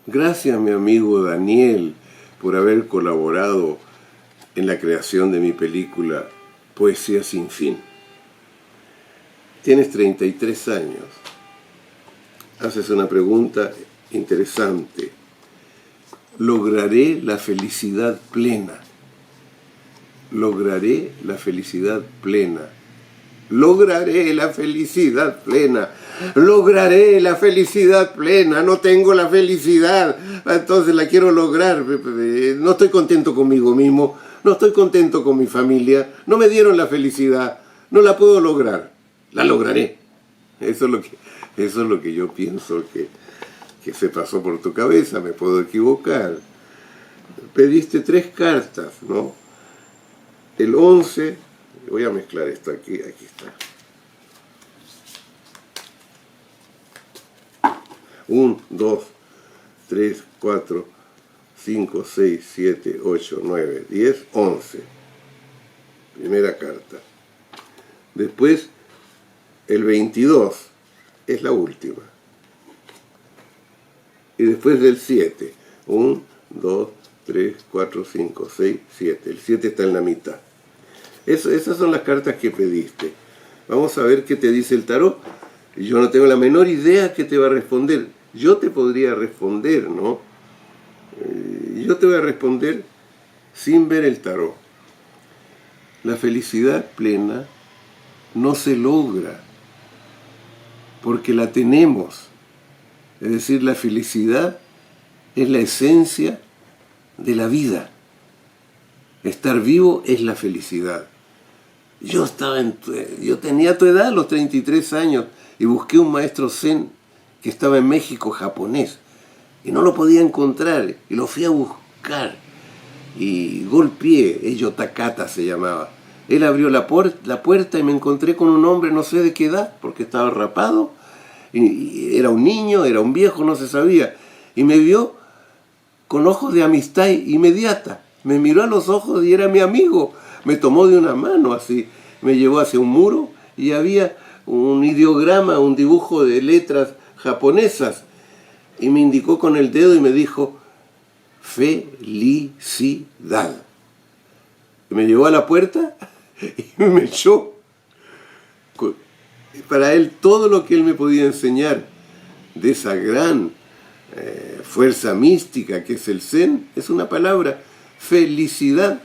Gracias, mi amigo Daniel, por haber colaborado en la creación de mi película Poesía sin fin. Tienes 33 años. Haces una pregunta interesante. ¿Lograré la felicidad plena? ¿Lograré la felicidad plena? Lograré la felicidad plena. Lograré la felicidad plena. No tengo la felicidad, entonces la quiero lograr. No estoy contento conmigo mismo. No estoy contento con mi familia. No me dieron la felicidad. No la puedo lograr. La lograré. Eso es lo que yo pienso que se pasó por tu cabeza. Me puedo equivocar. Pediste 3 cartas, ¿no? El 11, voy a mezclar esto aquí está. 1, 2, 3, 4, 5, 6, 7, 8, 9, 10, 11. Primera carta. Después, el 22 es la última. Y después del 7. 1, 2, 3, 4, 5, 6, 7. El 7 está en la mitad. Esas son las cartas que pediste. Vamos a ver qué te dice el tarot. Yo no tengo la menor idea qué te va a responder. Yo te podría responder, ¿no? Yo te voy a responder sin ver el tarot. La felicidad plena no se logra porque la tenemos. Es decir, la felicidad es la esencia de la vida. Estar vivo es la felicidad. Yo tenía tu edad, los 33 años, y busqué un maestro zen que estaba en México, japonés, y no lo podía encontrar, y lo fui a buscar, y golpeé, Eyo Takata se llamaba. Él abrió la puerta y me encontré con un hombre, no sé de qué edad, porque estaba rapado, y era un niño, era un viejo, no se sabía, y me vio con ojos de amistad inmediata. Me miró a los ojos y era mi amigo. Me tomó de una mano así, me llevó hacia un muro y había un ideograma, un dibujo de letras japonesas. Y me indicó con el dedo y me dijo, felicidad. Y me llevó a la puerta y me echó. Para él, todo lo que él me podía enseñar de esa gran fuerza mística que es el Zen, es una palabra, felicidad.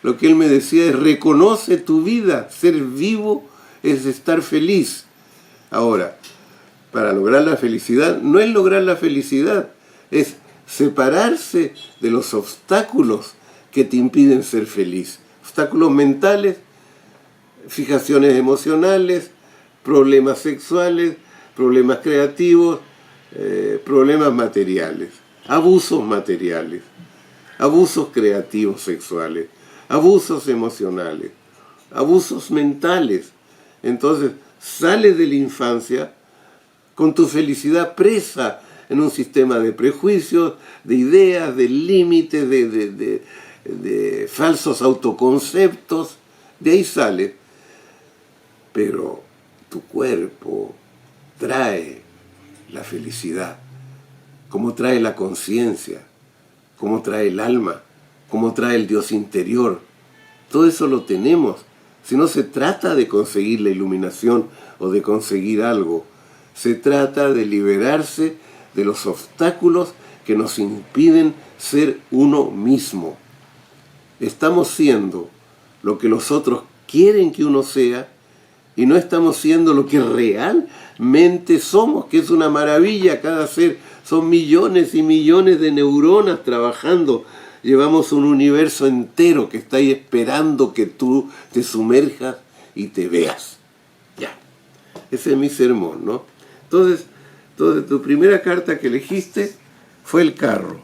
Lo que él me decía es, reconoce tu vida, ser vivo es estar feliz. Ahora, para lograr la felicidad, no es lograr la felicidad, es separarse de los obstáculos que te impiden ser feliz. Obstáculos mentales, fijaciones emocionales, problemas sexuales, problemas creativos, problemas materiales, abusos materiales, abusos creativos sexuales, abusos emocionales, abusos mentales. Entonces, sales de la infancia con tu felicidad presa en un sistema de prejuicios, de ideas, de límites, de falsos autoconceptos. De ahí sales. Pero tu cuerpo trae la felicidad, como trae la conciencia, como trae el alma, como trae el Dios interior. Todo eso lo tenemos. Si no se trata de conseguir la iluminación o de conseguir algo, se trata de liberarse de los obstáculos que nos impiden ser uno mismo. Estamos siendo lo que los otros quieren que uno sea y no estamos siendo lo que realmente somos, que es una maravilla. Cada ser, son millones y millones de neuronas trabajando. Llevamos un universo entero que está ahí esperando que tú te sumerjas y te veas. Ya, ese es mi sermón, ¿no? Entonces, tu primera carta que elegiste fue el carro.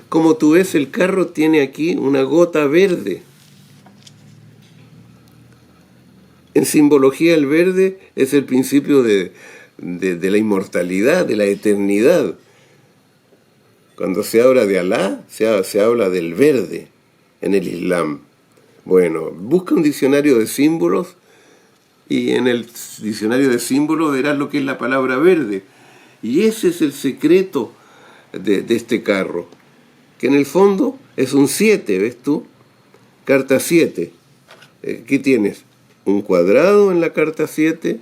Como tú ves, el carro tiene aquí una gota verde. En simbología, el verde es el principio de la inmortalidad, de la eternidad. Cuando se habla de Alá, se habla del verde en el Islam. Bueno, busca un diccionario de símbolos y en el diccionario de símbolos verás lo que es la palabra verde. Y ese es el secreto de este carro, que en el fondo es un 7, ¿ves tú? Carta 7. Aquí tienes un cuadrado en la carta 7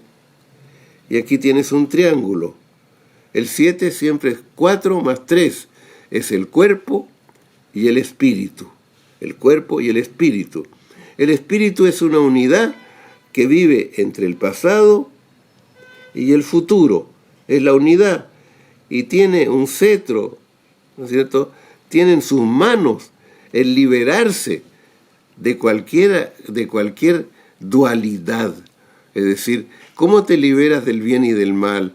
y aquí tienes un triángulo. El 7 siempre es 4 más 3, es el cuerpo y el espíritu. El cuerpo y el espíritu. El espíritu es una unidad que vive entre el pasado y el futuro. Es la unidad y tiene un cetro, ¿no es cierto? Tiene en sus manos el liberarse de cualquier dualidad. Es decir, ¿cómo te liberas del bien y del mal,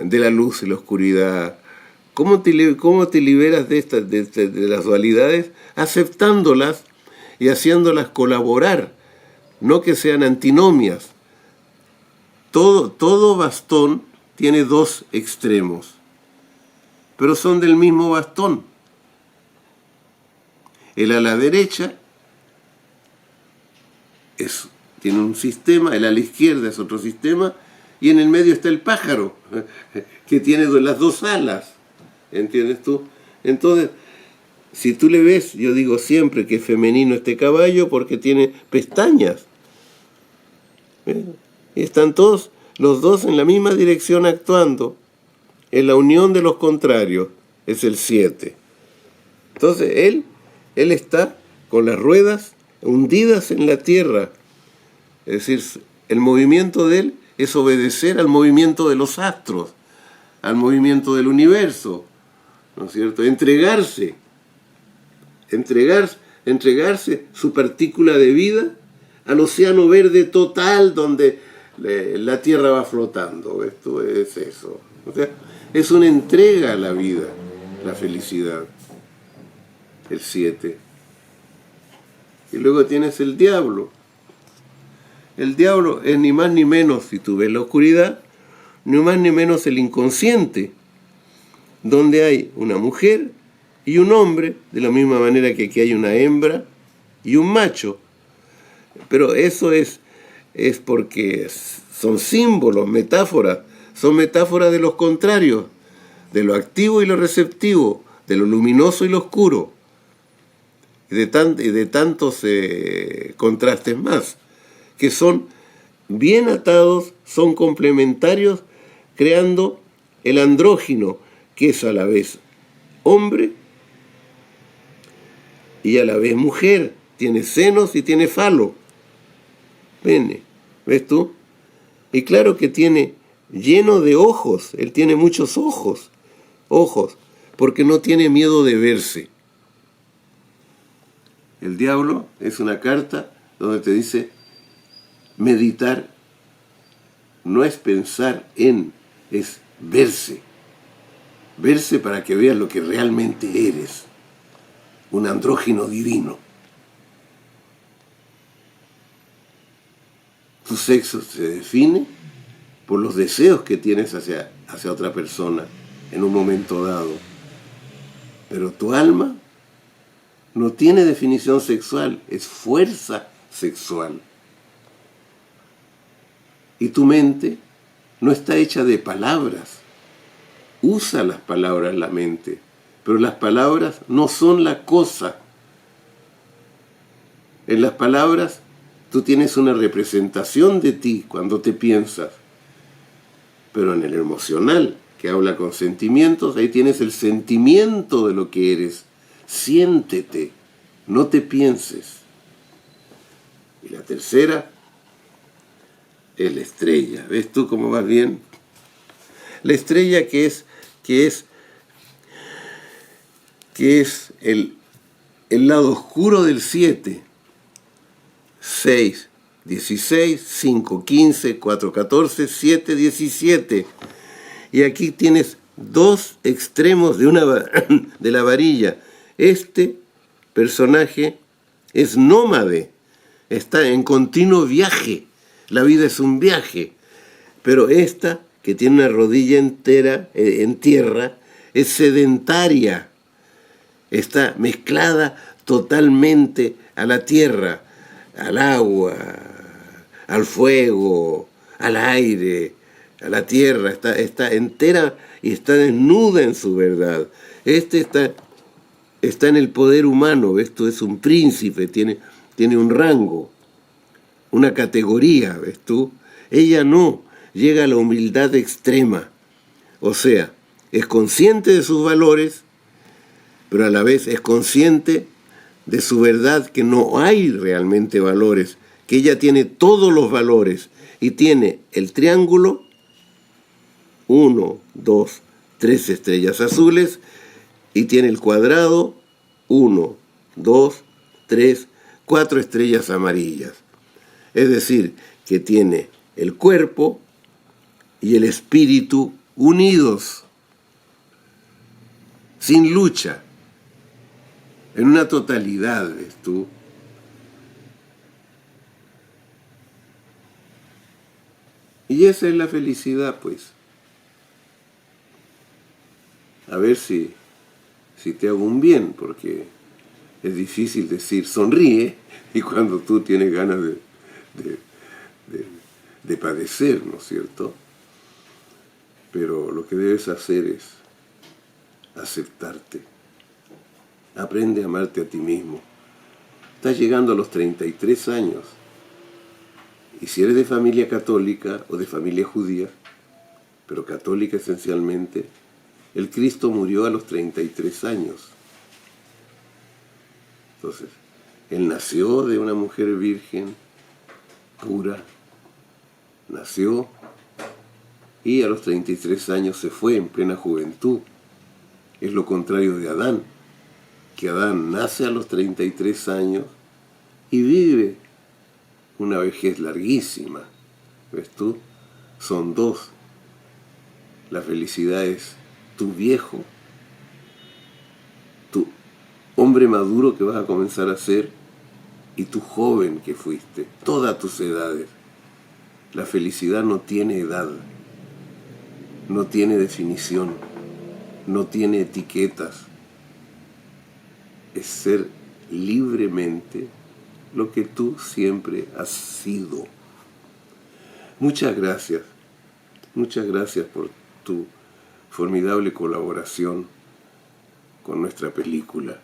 de la luz y la oscuridad? ¿Cómo te liberas de las dualidades? Aceptándolas y haciéndolas colaborar, no que sean antinomias. Todo bastón tiene dos extremos, pero son del mismo bastón. El ala derecha tiene un sistema, el ala izquierda es otro sistema, y en el medio está el pájaro, que tiene las dos alas. ¿Entiendes tú? Entonces, si tú le ves, yo digo siempre que es femenino este caballo porque tiene pestañas. Y están todos los dos en la misma dirección actuando. En la unión de los contrarios es el 7. Entonces él está con las ruedas hundidas en la tierra. Es decir, el movimiento de él es obedecer al movimiento de los astros, al movimiento del universo, ¿no es cierto? Entregarse su partícula de vida al océano verde total donde la tierra va flotando. Esto es eso. O sea, es una entrega a la vida, la felicidad. El 7. Y luego tienes el diablo. El diablo es ni más ni menos, si tú ves la oscuridad, ni más ni menos el inconsciente, donde hay una mujer y un hombre, de la misma manera que aquí hay una hembra y un macho. Pero eso es porque son símbolos, metáforas, son metáforas de los contrarios, de lo activo y lo receptivo, de lo luminoso y lo oscuro, y de tantos contrastes más, que son bien atados, son complementarios, creando el andrógino, que es a la vez hombre y a la vez mujer, tiene senos y tiene falo, pene, ¿ves tú? Y claro que tiene lleno de ojos, él tiene muchos ojos, porque no tiene miedo de verse. El diablo es una carta donde te dice, meditar no es pensar en, es verse. Verse para que veas lo que realmente eres, un andrógino divino. Tu sexo se define por los deseos que tienes hacia otra persona en un momento dado. Pero tu alma no tiene definición sexual, es fuerza sexual. Y tu mente no está hecha de palabras. Usa las palabras la mente, pero las palabras no son la cosa. En las palabras tú tienes una representación de ti cuando te piensas, pero en el emocional, que habla con sentimientos, ahí tienes el sentimiento de lo que eres. Siéntete, no te pienses. Y la tercera es la estrella. ¿Ves tú cómo vas bien? La estrella que es el lado oscuro del 7. 6, 16, 5, 15, 4, 14, 7, 17. Y aquí tienes dos extremos de la varilla. Este personaje es nómade, está en continuo viaje. La vida es un viaje. Pero esta, que tiene una rodilla entera en tierra, es sedentaria. Está mezclada totalmente a la tierra, al agua, al fuego, al aire, a la tierra, está entera y está desnuda en su verdad. Está en el poder humano, esto es un príncipe, tiene un rango, una categoría, ¿ves tú? Ella no, llega a la humildad extrema, o sea, es consciente de sus valores, pero a la vez es consciente de su verdad, que no hay realmente valores, que ella tiene todos los valores y tiene el triángulo, 1, 2, 3 estrellas azules, y tiene el cuadrado, 1, 2, 3, 4 estrellas amarillas. Es decir, que tiene el cuerpo y el espíritu unidos, sin lucha, en una totalidad, ¿ves tú? Y esa es la felicidad, pues. A ver si te hago un bien, porque es difícil decir sonríe y cuando tú tienes ganas de padecer, ¿no es cierto? Pero lo que debes hacer es aceptarte. Aprende a amarte a ti mismo. Estás llegando a los 33 años. Y si eres de familia católica o de familia judía, pero católica esencialmente, el Cristo murió a los 33 años. Entonces, Él nació de una mujer virgen, pura, nació y a los 33 años se fue en plena juventud. Es lo contrario de Adán, que Adán nace a los 33 años y vive una vejez larguísima. ¿Ves tú? Son dos. La felicidad es tu viejo, tu hombre maduro que vas a comenzar a ser y tu joven que fuiste, todas tus edades. La felicidad no tiene edad, no tiene definición, no tiene etiquetas. Es ser libremente lo que tú siempre has sido. Muchas gracias por tu formidable colaboración con nuestra película,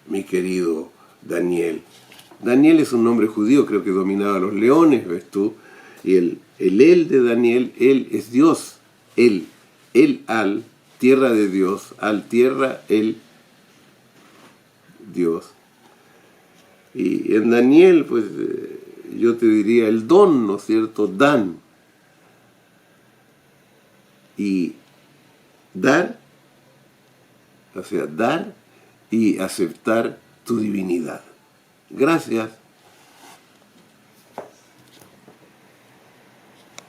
mi querido Daniel. Daniel es un nombre judío, creo que dominaba a los leones, ¿ves tú? Y el él de Daniel, él es Dios, él al, tierra de Dios, al tierra, él, Dios. Y en Daniel, pues yo te diría el don, ¿no es cierto? Dan. Y dar, o sea, dar y aceptar tu divinidad. Gracias.